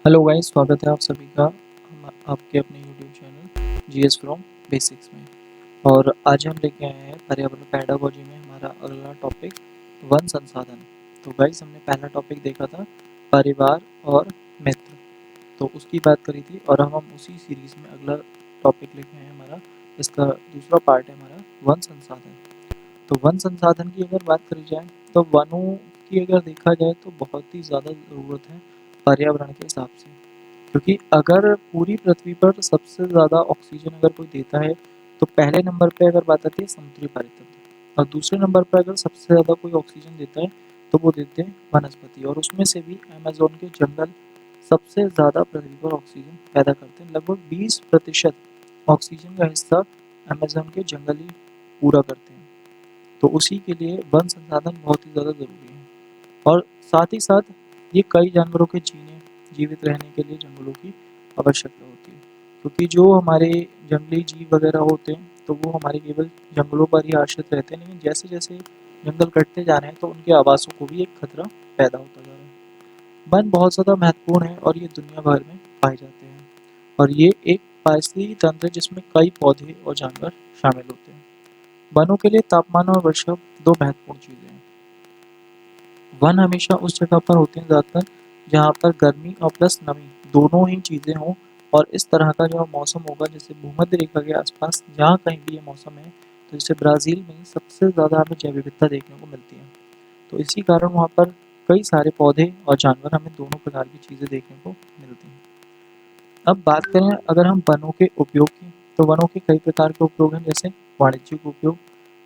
Hello guys, स्वागत है आप सभी का आपके अपने YouTube channel GS from basics में। और आज हम लेके आए हैं पर्यावरण पेडागोजी में हमारा अगला टॉपिक वन संसाधन। तो गाइस, हमने पहला टॉपिक देखा था परिवार और मित्र, तो उसकी बात करी थी और हम उसी सीरीज में अगला टॉपिक लेके आए हैं। हमारा इसका दूसरा पार्ट है हमारा वन संसाधन। तो वन संसाधन की अगर बात करी जाए तो वनों की अगर देखा जाए तो बहुत ही ज़्यादा ज़रूरत है पर्यावरण के हिसाब से, क्योंकि अगर पूरी पृथ्वी पर सबसे ज़्यादा ऑक्सीजन अगर कोई देता है तो पहले नंबर पे अगर बात आती है समुद्री पारितंत्र, और दूसरे नंबर पर अगर सबसे ज़्यादा कोई ऑक्सीजन देता है तो वो देते हैं वनस्पति। और उसमें से भी अमेज़न के जंगल सबसे ज़्यादा पृथ्वी पर ऑक्सीजन पैदा करते हैं। लगभग 20% ऑक्सीजन का हिस्सा अमेज़न के जंगल ही पूरा करते हैं। तो उसी के लिए वन संसाधन बहुत ही ज़्यादा ज़रूरी है। और साथ ही साथ ये कई जानवरों के जीवित रहने के लिए जंगलों की आवश्यकता होती है, क्योंकि जो हमारे जंगली जीव वगैरह होते हैं तो वो हमारे केवल जंगलों पर ही आश्रित रहते हैं, लेकिन जैसे जैसे जंगल कटते जा रहे हैं तो उनके आवासों को भी एक खतरा पैदा होता जा रहा है। वन बहुत ज़्यादा महत्वपूर्ण है और ये दुनिया भर में पाए जाते हैं, और ये एक पारिस्थितिकी तंत्र है जिसमें कई पौधे और जानवर शामिल होते हैं। वनों के लिए तापमान और वर्षा दो महत्वपूर्ण चीज़ें हैं। वन हमेशा उस जगह पर होते हैं ज़्यादातर जहाँ पर गर्मी और प्लस नमी दोनों ही चीज़ें हों, और इस तरह का जो मौसम होगा जैसे भूमध्य रेखा के आसपास जहाँ कहीं भी ये मौसम है, तो जैसे ब्राज़ील में सबसे ज़्यादा हमें जैव विविधता देखने को मिलती है। तो इसी कारण वहाँ पर कई सारे पौधे और जानवर हमें दोनों प्रकार की चीज़ें देखने को मिलती हैं। अब बात करें अगर हम वनों के उपयोग की, तो वनों के कई प्रकार के उपयोग हैं, जैसे वाणिज्यिक उपयोग,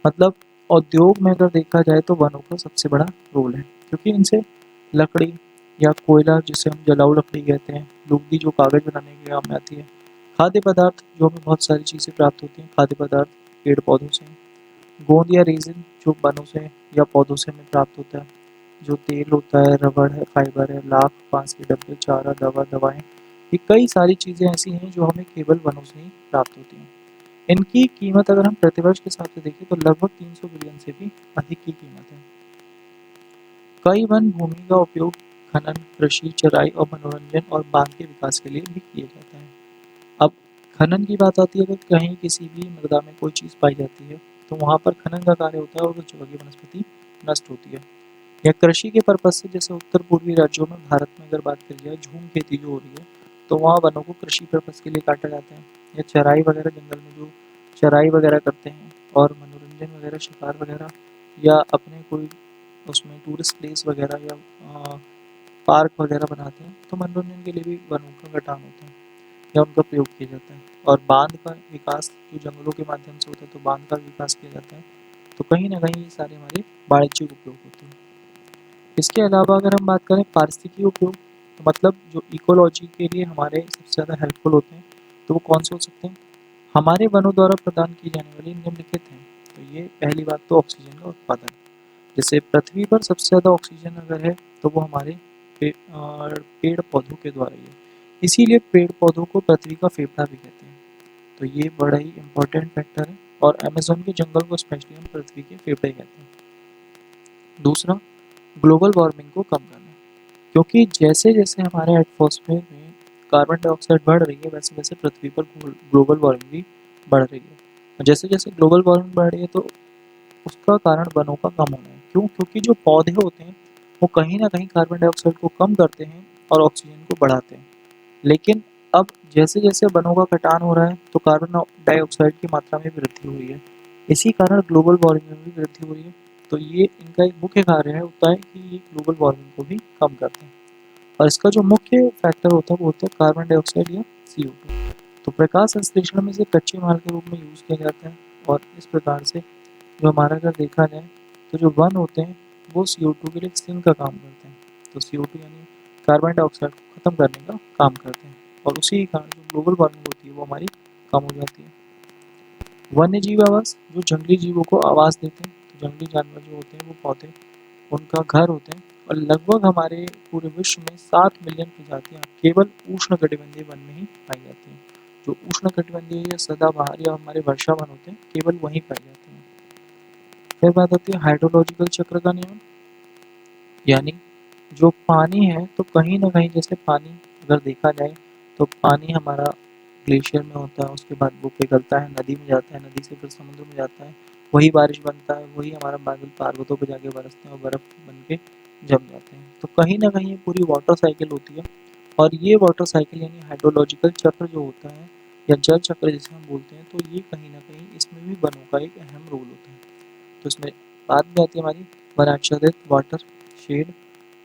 मतलब उद्योग में अगर देखा जाए तो वनों का सबसे बड़ा रोल है, क्योंकि इनसे लकड़ी या कोयला जिसे हम जलाऊ लकड़ी कहते हैं, लुगदी जो कागज बनाने के काम में आती है, खाद्य पदार्थ जो हमें बहुत सारी चीज़ें प्राप्त होती हैं खाद्य पदार्थ पेड़ पौधों से, गोंद या रेजिन जो वनों से या पौधों से हमें प्राप्त होता है, जो तेल होता है, रबड़ है, फाइबर है, लाख, बांस के डब्बे, चारा, दवाएं, ये कई सारी चीज़ें ऐसी हैं जो हमें केवल वनों से ही प्राप्त होती हैं। इनकी कीमत अगर हम प्रतिवर्ष के हिसाब से देखें तो लगभग 300 बिलियन से भी अधिक की कीमत है। कई वन भूमि का उपयोग खनन, कृषि, चराई और मनोरंजन और बांध के विकास के लिए भी किया जाता है। अब खनन की बात आती है, अगर कहीं किसी भी मृदा में कोई चीज़ पाई जाती है तो वहाँ पर खनन का कार्य होता है और उस जगह की वनस्पति नष्ट होती है। या कृषि के पर्पज से जैसे उत्तर पूर्वी राज्यों में भारत में अगर बात करी जाए झूम खेती जो हो रही है, तो वहाँ वनों को कृषि पर्पज के लिए काटा जाता है। या चराई वगैरह जंगल में जो चराई वगैरह करते हैं और मनोरंजन वगैरह शिकार वगैरह, या अपने कोई उसमें टूरिस्ट प्लेस वगैरह या पार्क वगैरह बनाते हैं, तो मनोरंजन के लिए भी वनों का कटान होता है या उनका प्रयोग किया जाता है। और बांध का विकास जो जंगलों के माध्यम से होता है, तो बांध का विकास किया जाता है। तो कहीं ना कहीं ये सारे हमारे वाणिज्यिक उपयोग होते हैं। इसके अलावा अगर हम बात करें पारिस्थितिकी उपयोग, तो मतलब जो इकोलॉजी के लिए हमारे सबसे ज़्यादा हेल्पफुल होते हैं, तो वो कौन से हो सकते हैं? हमारे वनों द्वारा प्रदान की जाने वाली निम्नलिखित हैं। तो ये पहली बात तो ऑक्सीजन का उत्पादन, जैसे पृथ्वी पर सबसे ज़्यादा ऑक्सीजन अगर है तो वो हमारे पेड़ पौधों के द्वारा ही है। इसीलिए पेड़ पौधों को पृथ्वी का फेफड़ा भी कहते हैं। तो ये बड़ा ही इम्पोर्टेंट फैक्टर है, और अमेजोन के जंगल को स्पेशली हम पृथ्वी के फेफड़े कहते हैं। दूसरा, ग्लोबल वार्मिंग को कम करना, क्योंकि जैसे जैसे हमारे एटमॉस्फेयर में कार्बन डाइऑक्साइड बढ़ रही है वैसे वैसे पृथ्वी पर ग्लोबल वार्मिंग भी बढ़ रही है। और जैसे जैसे ग्लोबल वार्मिंग बढ़ रही है तो उसका कारण वनों का कम होना है। क्यों? क्योंकि जो पौधे होते हैं वो कहीं ना कहीं कार्बन डाइऑक्साइड को कम करते हैं और ऑक्सीजन को बढ़ाते हैं। लेकिन अब जैसे जैसे वनों का कटान हो रहा है तो कार्बन डाइऑक्साइड की मात्रा में वृद्धि हो रही है। इसी कारण ग्लोबल वार्मिंग में भी वृद्धि हो रही है। तो ये इनका एक मुख्य कार्य है होता है कि ये ग्लोबल वार्मिंग को भी कम करते हैं। और इसका जो मुख्य फैक्टर होता है वो होता है कार्बन डाइऑक्साइड या CO2। तो प्रकाश संश्लेषण में इसे कच्चे माल के रूप में यूज़ किया जाता है, और इस प्रकार से जो हमारा अगर देखा जाए तो जो वन होते हैं वो CO2 के लिए एक सिंक का काम करते हैं। तो CO2 यानी कार्बन डाइऑक्साइड को खत्म करने का काम करते हैं, और उसी के कारण जो ग्लोबल वार्मिंग होती है वो हमारी कम हो जाती है। वन्य जीव आवास, जो जंगली जीवों को आवास देते हैं, तो जंगली जानवर जो होते हैं वो पौधे उनका घर होते हैं। और लगभग हमारे पूरे विश्व में 7 मिलियन प्रजातियां केवल उष्णकटिबंधीय वन में ही पाई जाती हैं। जो उष्णकटिबंधीय या सदाबहार या हमारे वर्षा वन होते हैं केवल वहीं पाई जाती हैं। फिर बात आती है हाइड्रोलॉजिकल चक्र का नियम, यानी जो पानी है तो कहीं ना कहीं जैसे पानी अगर देखा जाए तो पानी हमारा ग्लेशियर में होता है, उसके बाद वो पिघलता है, नदी में जाता है, नदी से फिर समुद्र में जाता है, वही बारिश बनता है, वही हमारा बादल पर्वतों पे जाके बरसते हैं और बर्फ बन के जम जाते हैं। तो कहीं ना कहीं ये पूरी वाटर साइकिल होती है। और ये वाटर साइकिल यानी हाइड्रोलॉजिकल चक्र जो होता है या जल चक्र जिसे हम बोलते हैं, तो ये कहीं ना कहीं इसमें भी वनों का एक अहम रोल होता है। तो इसमें बात भी आती है हमारी, वन आच्छादित वाटर शेड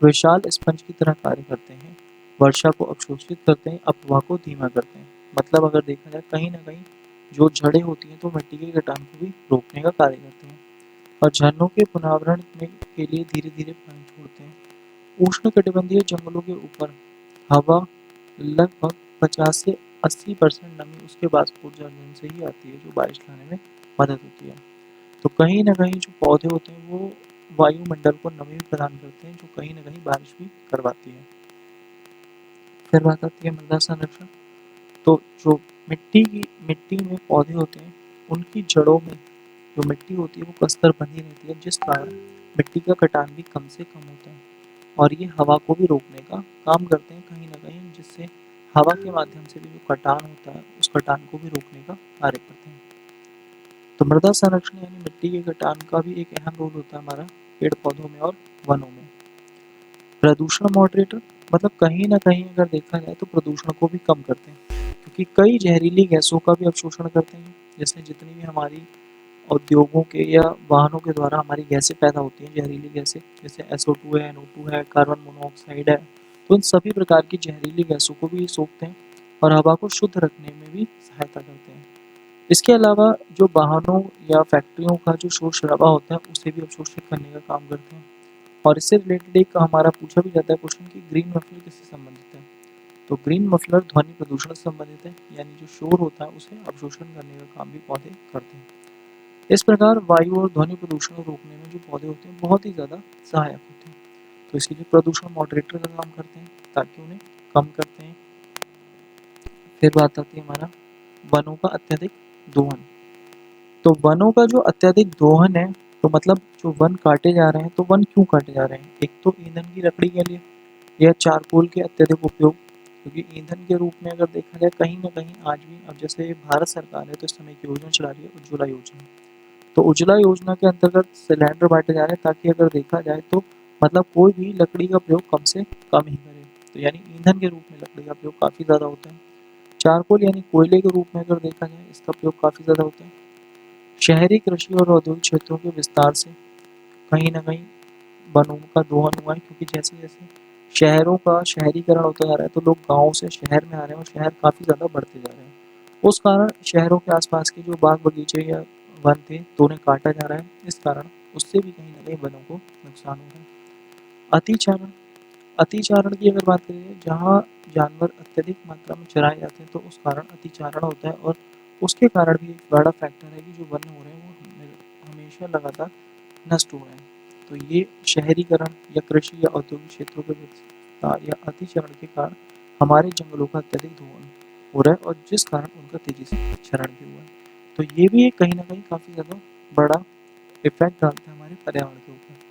विशाल स्पंज की तरह कार्य करते हैं, वर्षा को अवशोषित करते हैं, अफवाह को धीमा करते हैं। मतलब अगर देखा जाए कहीं ना कहीं जो जड़ें होती हैं तो मिट्टी के कटान को भी रोकने का कार्य करते हैं और झरनों के पुनर्भरण में के लिए धीरे धीरे पानी छोड़ते हैं। उष्णकटिबंधीय जंगलों के ऊपर हवा लगभग 50 से 80% नमी उसके बाष्पोत्सर्जन से ही आती है, जो बारिश लाने में मदद होती है। तो कहीं न कहीं जो पौधे होते हैं वो वायुमंडल को नमी भी प्रदान करते हैं, जो कहीं न कहीं बारिश भी करवाती है। फिर बात आती है मृदा संरक्षण। तो जो मिट्टी में पौधे होते हैं, उनकी जड़ों में जो मिट्टी होती है वो कसकर बंधी रहती है, जिस कारण मिट्टी का कटान भी कम से कम होता है और ये हवा को भी रोकने का काम करते हैं कहीं न कहीं, जिससे हवा के माध्यम से भी जो कटान होता है, उस कटान को भी रोकने का कार्य करते हैं। तो मृदा संरक्षण यानी मिट्टी के कटान का भी एक अहम रोल होता है हमारा पेड़-पौधों में और वनों में। प्रदूषण मॉडरेटर मतलब कहीं न कहीं अगर देखा जाए तो प्रदूषण को भी कम करते हैं, क्योंकि कई जहरीली गैसों का भी अवशोषण करते हैं। जैसे जितनी भी हमारी उद्योगों के या वाहनों के द्वारा हमारी गैसें पैदा होती हैं, जहरीली गैसें, जैसे SO2 है, NO2 है, कार्बन मोनोऑक्साइड है, तो इन सभी प्रकार की जहरीली गैसों को भी ये सोखते हैं और हवा को शुद्ध रखने में भी सहायता करते हैं। इसके अलावा जो वाहनों या फैक्ट्रियों का जो शोर-शराबा होता है, उसे भी अवशोषित करने का काम करते हैं। और इससे रिलेटेड एक हमारा पूछा भी जाता है क्वेश्चन कि ग्रीन मफलर किससे संबंधित है? तो ग्रीन मफलर ध्वनि प्रदूषण से संबंधित है, यानी जो शोर होता है उसे अवशोषण करने का काम भी पौधे करते हैं। इस प्रकार वायु और ध्वनि प्रदूषण को रोकने में जो पौधे होते हैं बहुत ही ज़्यादा सहायक होते हैं। तो इसीलिए प्रदूषण मॉडरेटर का काम करते हैं ताकि उन्हें कम करते हैं। फिर बात आती है हमारा वनों का अत्यधिक दोहन। तो वनों का जो अत्यधिक दोहन है, तो मतलब जो वन काटे जा रहे हैं, तो वन क्यों काटे जा रहे हैं? एक तो ईंधन की लकड़ी के लिए या चारकोल के अत्यधिक उपयोग, क्योंकि ईंधन के रूप में अगर देखा जाए कहीं न कहीं आज भी, अब जैसे भारत सरकार है तो इस समय एक योजना चला रही है उज्ज्वला योजना। तो उज्ज्वला योजना के अंतर्गत सिलेंडर बाँटे जा रहे हैं ताकि अगर देखा जाए तो मतलब कोई भी लकड़ी का प्रयोग कम से कम ही करे। तो यानी ईंधन के रूप में लकड़ी का प्रयोग काफ़ी ज़्यादा होता है। चारकोल यानी कोयले के रूप में अगर देखा जाए इसका प्रयोग काफ़ी ज़्यादा होता है। शहरी कृषि और औद्योगिक क्षेत्रों के विस्तार से कहीं न कहीं वनों का दोहन हुआ है, क्योंकि जैसे-जैसे शहरों का शहरीकरण होता जा रहा है तो लोग गाँव से शहर में आ रहे हैं और शहर काफ़ी ज़्यादा बढ़ते जा रहे हैं। उस कारण शहरों के आस-पास के जो बाग बगीचे या वन थे तो उन्हें काटा जा रहा है। इस कारण उससे भी कहीं न कहीं वनों को नुकसान हो रहा है। अतिचारण अतिचारण की अगर बात करें, जहाँ जानवर अत्यधिक मात्रा में चराए जाते हैं तो उस कारण अतिचारण होता है और उसके कारण भी एक बड़ा फैक्टर है कि जो वन हो रहे हैं वो हमेशा लगातार नष्ट हो रहे हैं। तो ये शहरीकरण या कृषि या औद्योगिक क्षेत्रों के विस्तार या अतिचारण के कारण हमारे जंगलों का अत्यधिक दोहन हो रहा है और जिस कारण उनका तेजी से क्षरण भी हुआ है। तो ये भी एक कहीं न कहीं काफ़ी ज़्यादा बड़ा इफ़ेक्ट डालता है हमारे पर्यावरण के ऊपर।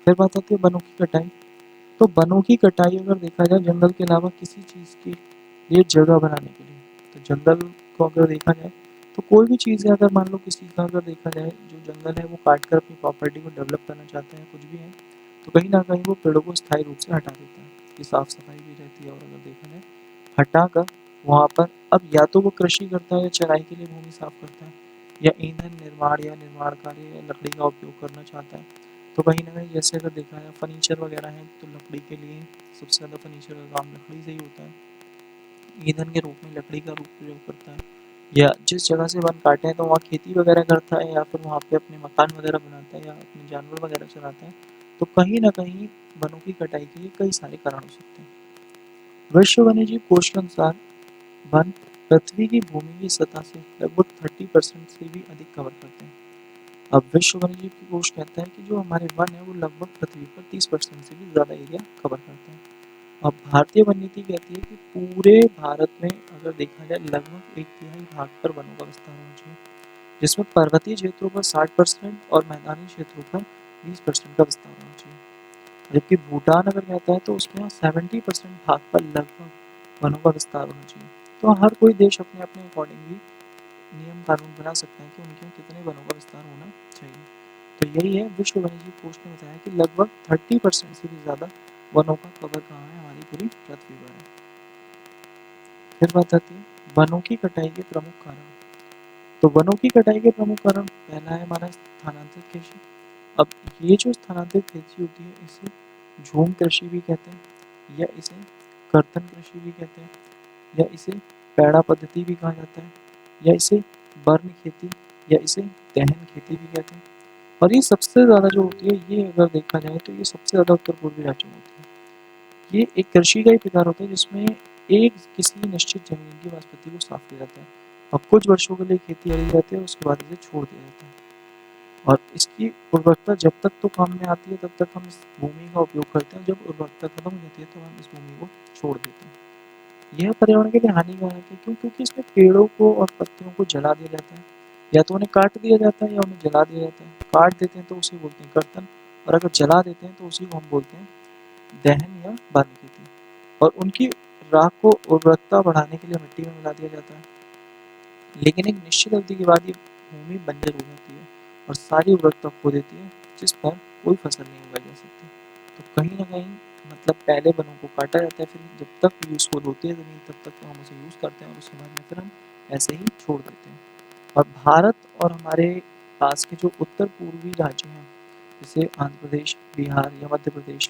फिर बात आती है वनों की कटाई। तो वनों की कटाई अगर देखा जाए जंगल के अलावा किसी चीज़ के लिए जगह बनाने के लिए, तो जंगल को अगर देखा जाए तो कोई भी चीज़ है, अगर मान लो किसी का अगर देखा जाए जो जंगल है वो काट कर अपनी प्रॉपर्टी को डेवलप करना चाहते हैं, कुछ भी है, तो कहीं न कहीं वो पेड़ों को स्थायी रूप से हटा देता है। इसकी साफ-सफाई भी रहती है और अगर देखा जाए हटाकर वहाँ पर अब या तो वो कृषि करता है या चराई के लिए भूमि साफ करता है या ईंधन निर्माण या निर्माण कार्य या लकड़ी का उपयोग करना चाहता है। तो कहीं न कहीं जैसे अगर देखा जाए फर्नीचर वगैरह है तो लकड़ी के लिए सबसे ज़्यादा फर्नीचर का काम लकड़ी से ही होता है। ईंधन के रूप में लकड़ी का रूप प्रयोग करता है या जिस जगह से वन काटे हैं तो वहाँ खेती वगैरह करता है या फिर वहाँ पे अपने मकान वगैरह बनाता है या अपने जानवर वगैरह चराता है। तो कहीं न कहीं वनों की कटाई के लिए कई सारे कारण हो सकते हैं। विश्व वन्यजीव कोष के अनुसार वन पृथ्वी की भूमि की सतह से लगभग 30% से भी अधिक कवर करते हैं। अब विश्व वन्यजीव कोष कहता है कि जो हमारे वन है वो लगभग पृथ्वी पर 30% से भी ज़्यादा एरिया कवर करते हैं। अब भारतीय वन नीति कहती है कि पूरे भारत में अगर देखा जाए लगभग एक तिहाई भाग पर वनों का विस्तार होना चाहिए, जिसमें पर्वतीय क्षेत्रों पर 60% और मैदानी क्षेत्रों पर 20% का विस्तार होना चाहिए। जबकि भूटान अगर कहता है तो उसमें 70% भाग पर लगभग वनों का विस्तार होना चाहिए। तो हर कोई देश अपने अपने अकॉर्डिंगली नियम कानून बना सकते हैं कि उनके यहाँ कितने वनों का विस्तार होना चाहिए। तो यही है, विश्व वन्यजीव कोष ने बताया कि लगभग 30% से भी ज़्यादा वनों का कवर कहाँ है, हमारी पूरी पृथ्वी पर है। फिर बात आती है वनों की कटाई के प्रमुख कारण। तो वनों की कटाई के प्रमुख कारण पहला है हमारा स्थानांतरित कृषि। अब ये जो स्थानांतरित कृषि होती है इसे झूम कृषि भी कहते हैं, या इसे कर्तन कृषि भी कहते हैं, या इसे पैड़ा पद्धति भी कहा जाता है, या इसे बर्न खेती, या इसे दहन खेती भी कहते हैं। और ये सबसे ज़्यादा जो होती है, ये अगर देखा जाए तो ये सबसे ज़्यादा उत्तर पूर्वी राज्यों में होती है। ये एक कृषि का ही प्रकार होता है जिसमें एक किसी निश्चित जमीन की वनस्पति को साफ किया जाता है और कुछ वर्षों के लिए खेती करी जाती है, उसके बाद इसे छोड़ दिया जाता है। और इसकी उर्वरकता जब तक तो काम में आती है तब तक हम इस भूमि का उपयोग करते हैं, जब उर्वरकता खत्म हो जाती है तो हम इस भूमि को छोड़ देते हैं। यह पर्यावरण के लिए हानिकारक है, क्यों? क्योंकि इसमें पेड़ों को और पत्तियों को जला दिया जाता है, या तो उन्हें काट दिया जाता है या उन्हें जला दिया जाता है। काट देते हैं तो उसे बोलते हैं कर्तन, और अगर जला देते हैं तो उसी को हम बोलते हैं दहन या बर्न खेती। और उनकी राख को उर्वरकता बढ़ाने के लिए मिट्टी में मिला दिया जाता है, लेकिन एक निश्चित अवधि के बाद ये भूमि बंजर हो जाती है और सारी उर्वरकता खो देती है, जिस पर कोई फसल नहीं उगाई जा सकती। तो कहीं ना कहीं मतलब पहले वनों को काटा जाता है, फिर जब तक यूज़फुल होती है ज़मीन तब तक तो हम उसे यूज़ करते हैं और उसके बाद में फिर हम ऐसे ही छोड़ देते हैं। और भारत और हमारे पास के जो उत्तर पूर्वी राज्य हैं, जैसे आंध्र प्रदेश, बिहार या मध्य प्रदेश,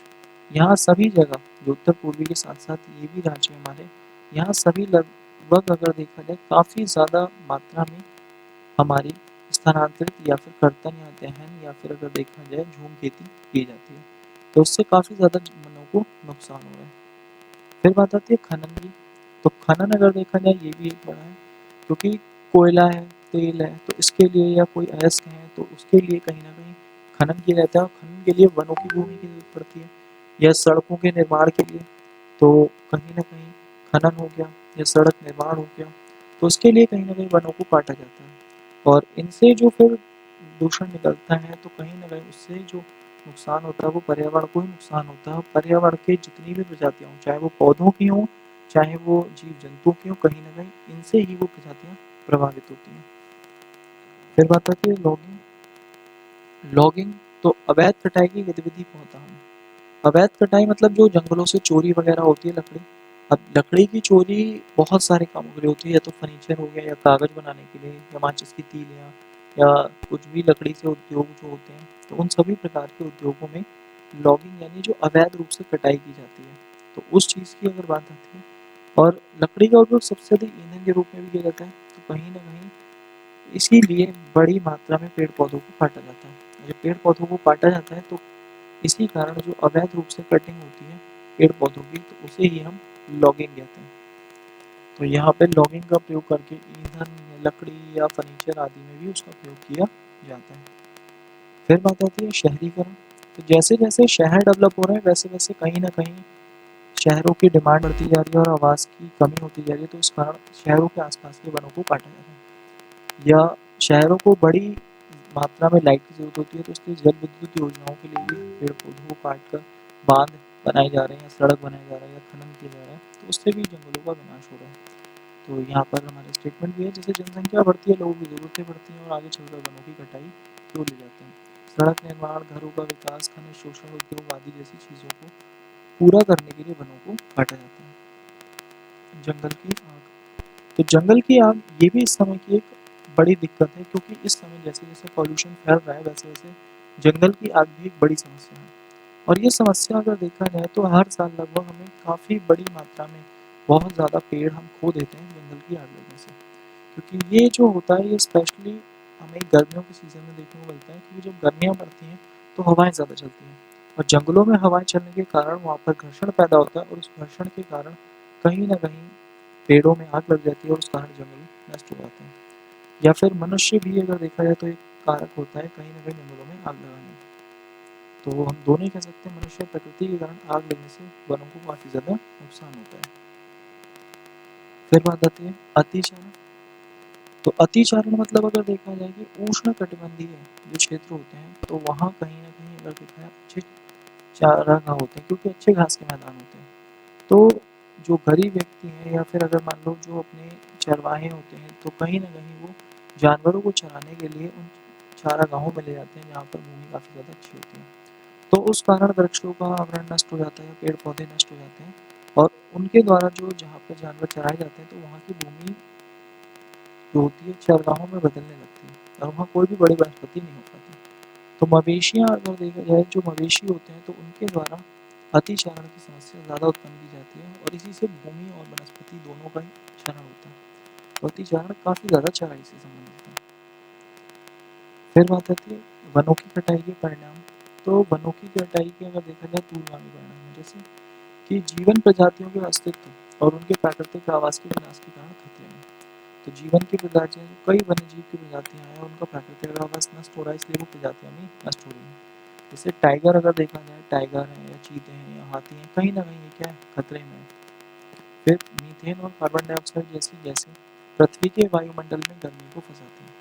यहाँ सभी जगह जो उत्तर पूर्वी के साथ साथ ये भी राज्य हैं हमारे, यहाँ सभी लगभग अगर देखा जाए काफ़ी ज़्यादा मात्रा में हमारी स्थानांतरित या फिर कर्तन या दहन या फिर अगर देखा जाए झूम खेती की जाती है। तो उससे काफ़ी ज़्यादा वनों को नुकसान हो रहा है। फिर बात आती है खनन की। तो खनन अगर देखा जाए ये भी एक बड़ा है, क्योंकि कोयला है, तेल है, तो इसके लिए या कोई अयस्क है तो उसके लिए कहीं न कहीं खनन किया जाता है, और खनन के लिए वनों की भूमि की ज़रूरत पड़ती है। या सड़कों के निर्माण के लिए, तो कहीं न कहीं खनन हो गया या सड़क निर्माण हो गया, तो उसके लिए कहीं न कहीं वनों को काटा जाता है। और इनसे जो फिर दूषण निकलता है तो कहीं न कहीं उससे जो नुकसान होता है वो पर्यावरण को ही नुकसान होता है। पर्यावरण की जितनी भी प्रजातियाँ हों, चाहे वो पौधों की हों, चाहे वो जीव-जंतुओं की हों, कहीं न कहीं इनसे ही वो प्रजातियाँ प्रभावित होती हैं। फिर बात आती है लॉगिंग। लॉगिंग तो अवैध कटाई की गतिविधि को होता है। अवैध कटाई मतलब जो जंगलों से चोरी वगैरह होती है लकड़ी। अब लकड़ी की चोरी बहुत सारे कामों के लिए होती है, या तो फर्नीचर हो गया, या कागज़ बनाने के लिए, या माचिस की तीलियाँ, या कुछ भी लकड़ी से उद्योग जो होते हैं, तो उन सभी प्रकार के उद्योगों में लॉगिंग यानी जो अवैध रूप से कटाई की जाती है, तो उस चीज़ की अगर बात आती है। और लकड़ी का उपयोग सबसे अधिक ईंधन के रूप में भी किया जाता है, तो कहीं न कहीं इसीलिए बड़ी मात्रा में पेड़-पौधों को काटा जाता है। जब पेड़-पौधों को काटा जाता है तो इसी कारण जो अवैध रूप से कटिंग होती है पेड़-पौधों की, तो उसे ही हम लॉगिंग कहते हैं। तो यहाँ पे लॉगिंग का प्रयोग करके ईंधन, लकड़ी या फर्नीचर आदि में भी उसका प्रयोग किया जाता है। फिर बात आती है शहरीकरण। तो जैसे-जैसे शहर डेवलप हो रहे हैं वैसे-वैसे कहीं न कहीं शहरों की डिमांड बढ़ती जा रही है और आवास की कमी होती जा रही है, तो इस कारण शहरों के आस-पास के वनों को काटा जा रहा है। या शहरों को बड़ी मात्रा में लाइट की ज़रूरत होती है, तो इसलिए जल विद्युत योजनाओं के लिए भी पेड़-पौधों को काटकर बाँध बनाए जा रहे हैं, सड़क बनाया जा रहा है या खनन किया जा रहा है, तो उससे भी जंगलों का विनाश हो रहा है। तो यहाँ पर हमारा स्टेटमेंट भी है, जैसे जनसंख्या बढ़ती है, लोगों की ज़रूरतें बढ़ती हैं और आगे चलकर वनों की कटाई क्यों ले जाते हैं। सड़क निर्माण, घरों का विकास, खनिज शोषण, उद्योग आदि जैसी चीज़ों को पूरा करने के लिए वनों को काटा जाता है। जंगल की आग। तो जंगल की आग ये भी इस समय की एक बड़ी दिक्कत है, क्योंकि इस समय जैसे-जैसे पॉल्यूशन फैल रहा है वैसे-वैसे जंगल की आग भी एक बड़ी समस्या है। और ये समस्या अगर देखा जाए तो हर साल लगभग हमें काफ़ी बड़ी मात्रा में बहुत ज़्यादा पेड़ हम खो देते हैं जंगल की आग लगने से। क्योंकि ये जो होता है ये स्पेशली हमें गर्मियों के सीज़न में देखने को मिलता है, क्योंकि जब गर्मियाँ पड़ती हैं तो हवाएँ ज़्यादा चलती हैं और जंगलों में हवाएँ चलने के कारण वहाँ पर घर्षण पैदा होता है, और उस घर्षण के कारण कहीं न कहीं पेड़ों में आग लग जाती है और उस कारण जंगल नष्ट हो जाते हैं। या फिर मनुष्य भी अगर देखा जाए तो एक कारक होता है कहीं न कहीं जंगलों में आग लगाने का। तो हम दोनों ही कह सकते हैं, मनुष्य और प्रकृति के कारण आग लगने से वनों को काफ़ी ज़्यादा नुकसान होता है। फिर बात आती है अतिचारण। तो अतिचारण मतलब अगर देखा जाए कि उष्णकटिबंधीय जो क्षेत्र होते हैं तो वहाँ कहीं न कहीं अगर देखा जाए अच्छे चारागाह होते हैं, क्योंकि अच्छे घास के मैदान होते हैं। तो जो गरीब व्यक्ति हैं या फिर अगर मान लो जो अपने चरवाहे होते हैं, तो कहीं न कहीं वो जानवरों को चराने के लिए उन चारागाहों में ले जाते हैं, जहाँ पर भूमि काफ़ी ज़्यादा अच्छी होती है। तो उस कारण वृक्षों का आवरण नष्ट हो जाता है, पेड़-पौधे नष्ट हो जाते हैं और उनके द्वारा जो जहाँ पर जानवर चराए जाते हैं, तो वहाँ की भूमि जो होती है चारागाहों में बदलने लगती है और वहाँ कोई भी बड़ी वनस्पति नहीं हो पाती। तो मवेशियाँ अगर देखा जाए, जो मवेशी होते हैं, तो उनके द्वारा अतिचारण की समस्या ज़्यादा उत्पन्न की जाती है और इसी से भूमि और वनस्पति दोनों का ही क्षरण होता है। तो अतिचारण काफ़ी ज़्यादा चराई से संबंधित है। फिर बात आती है वनों की कटाई के परिणाम। तो वनों की कटाई के अगर देखा जाए दूरगामी परिणाम है, जैसे कि जीवन प्रजातियों के अस्तित्व और उनके प्राकृतिक आवास के विनाश के कारण खतरे में। तो जीवन की प्रजातियां, जो कई वन्यजीव की प्रजातियां हैं, उनका प्राकृतिक आवास नष्ट हो रहा है, इसलिए वो प्रजातियां भी नष्ट हो रही हैं। जैसे टाइगर अगर देखा जाए, टाइगर है या चीते हैं या हाथी हैं, कहीं ना कहीं ये क्या है, खतरे में है। फिर मीथेन और कार्बन डाइऑक्साइड जैसी गैसें पृथ्वी के वायुमंडल में गर्मी को फंसाती हैं।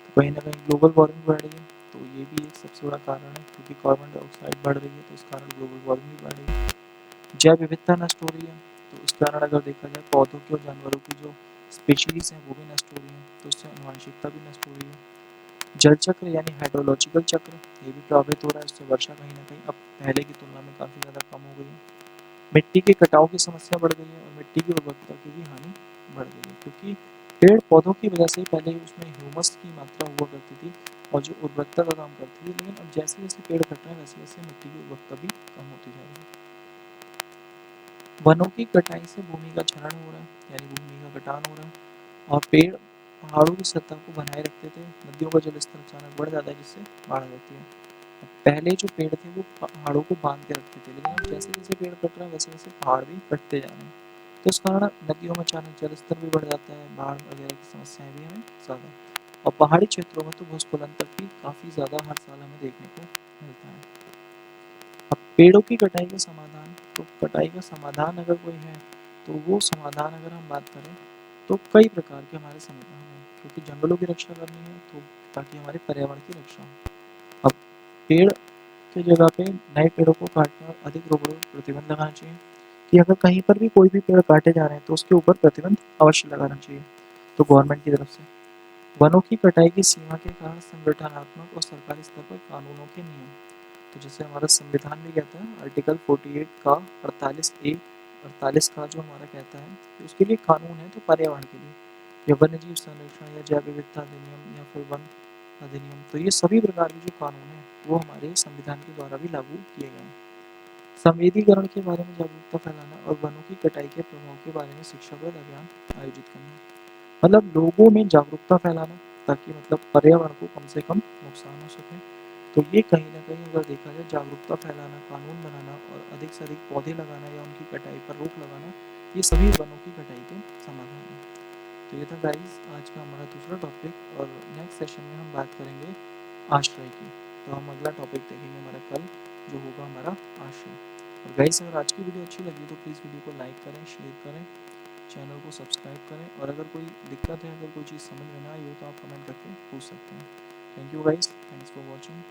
तो कहीं ना कहीं ग्लोबल वार्मिंग बढ़ रही है, तो ये भी एक सबसे बड़ा कारण है, क्योंकि कार्बन डाइऑक्साइड बढ़ रही है तो इस कारण ग्लोबल वार्मिंग भी बढ़ रही है। जैव विविधता नष्ट हो रही है, तो इस कारण अगर देखा जाए पौधों की और जानवरों की जो स्पीशीज हैं वो भी नष्ट हो रही हैं, तो इससे आनुवंशिकता भी नष्ट हो रही है। जल चक्र यानी हाइड्रोलॉजिकल चक्र, ये भी प्रभावित हो रहा है, इससे वर्षा कहीं न कहीं अब पहले की तुलना में काफ़ी ज़्यादा कम हो गई है। मिट्टी के कटाव की समस्या बढ़ गई है और मिट्टी की उर्वरकता की भी हानि बढ़ गई है, क्योंकि पेड़-पौधों की वजह से पहले उसमें ह्यूमस की मात्रा हुआ करती थी और जो उर्वरकता का काम करती थी, लेकिन अब जैसे-जैसे पेड़ कट रहे हैं, वैसे-वैसे मिट्टी की उर्वरकता भी कम होती जा रही है। वनों की कटाई से भूमि का क्षरण हो रहा है, यानी भूमि का कटान हो रहा है और पेड़ पहाड़ों की सतह को बनाए रखते थे, नदियों का जलस्तर अचानक बढ़ जाता है, जिससे बाढ़ आ जाती है। पहले जो पेड़ थे वो पहाड़ों को बांध के रखते थे, लेकिन अब जैसे-जैसे पेड़ कट रहा है, वैसे-वैसे पहाड़ भी कटते जा रहे हैं। तो इस कारण नदियों में अचानक जलस्तर भी बढ़ जाता है, बाढ़ वगैरह की समस्याएँ भी हमें ज़्यादा, और पहाड़ी क्षेत्रों में तो भूस्खलन तक भी काफ़ी ज़्यादा हर साल हमें देखने को मिलता है। अब पेड़ों की कटाई का समाधान, तो कटाई का समाधान अगर कोई है, तो वो समाधान अगर हम बात करें, तो कई प्रकार के हमारे समाधान हैं, क्योंकि जंगलों की रक्षा करनी है, तो ताकि हमारे पर्यावरण की रक्षा हो। अब पेड़ की जगह पे नए पेड़ों को काटने और अधिक रोपण पर प्रतिबंध लगाना चाहिए, कि अगर कहीं पर भी कोई भी पेड़ काटे जा रहे हैं, तो उसके ऊपर प्रतिबंध अवश्य लगाना चाहिए, तो गवर्नमेंट की तरफ से। वनों की कटाई की सीमा के कारण संगठनात्मक और सरकारी स्तर पर कानूनों के नियम, तो जैसे हमारा संविधान भी कहता है, आर्टिकल 48 का 48 का जो हमारा कहता है कि उसके लिए कानून है, तो पर्यावरण के लिए या वन्यजीव संरक्षण या जैव विविधता अधिनियम या फिर वन अधिनियम, तो ये सभी प्रकार के जो कानून हैं वो हमारे संविधान के द्वारा भी लागू किए गए हैं। संवेदीकरण के बारे में जागरूकता फैलाना और वनों की कटाई के प्रभाव के बारे में शिक्षाप्रद अभियान आयोजित करना, मतलब लोगों में जागरूकता फैलाना, ताकि मतलब पर्यावरण को कम से कम नुकसान हो सके। तो ये कहीं न कहीं अगर देखा जाए, जागरूकता फैलाना, कानून बनाना और अधिक से अधिक पौधे लगाना या उनकी कटाई पर रोक लगाना, ये सभी वनों की कटाई के समाधान हैं। तो ये था गाइस आज का हमारा दूसरा टॉपिक, और नेक्स्ट सेशन में हम बात करेंगे आश्रय की। तो हम अगला टॉपिक देखेंगे हमारा कल, जो होगा हमारा आश्रय। और गाइस अगर आज की वीडियो अच्छी लगी तो प्लीज़ वीडियो को लाइक करें, शेयर करें, चैनल को सब्सक्राइब करें, और अगर कोई दिक्कत है, अगर कोई चीज़ समझ में ना आई हो, तो आप कमेंट करके पूछ सकते हैं। Thank you guys, thanks for watching.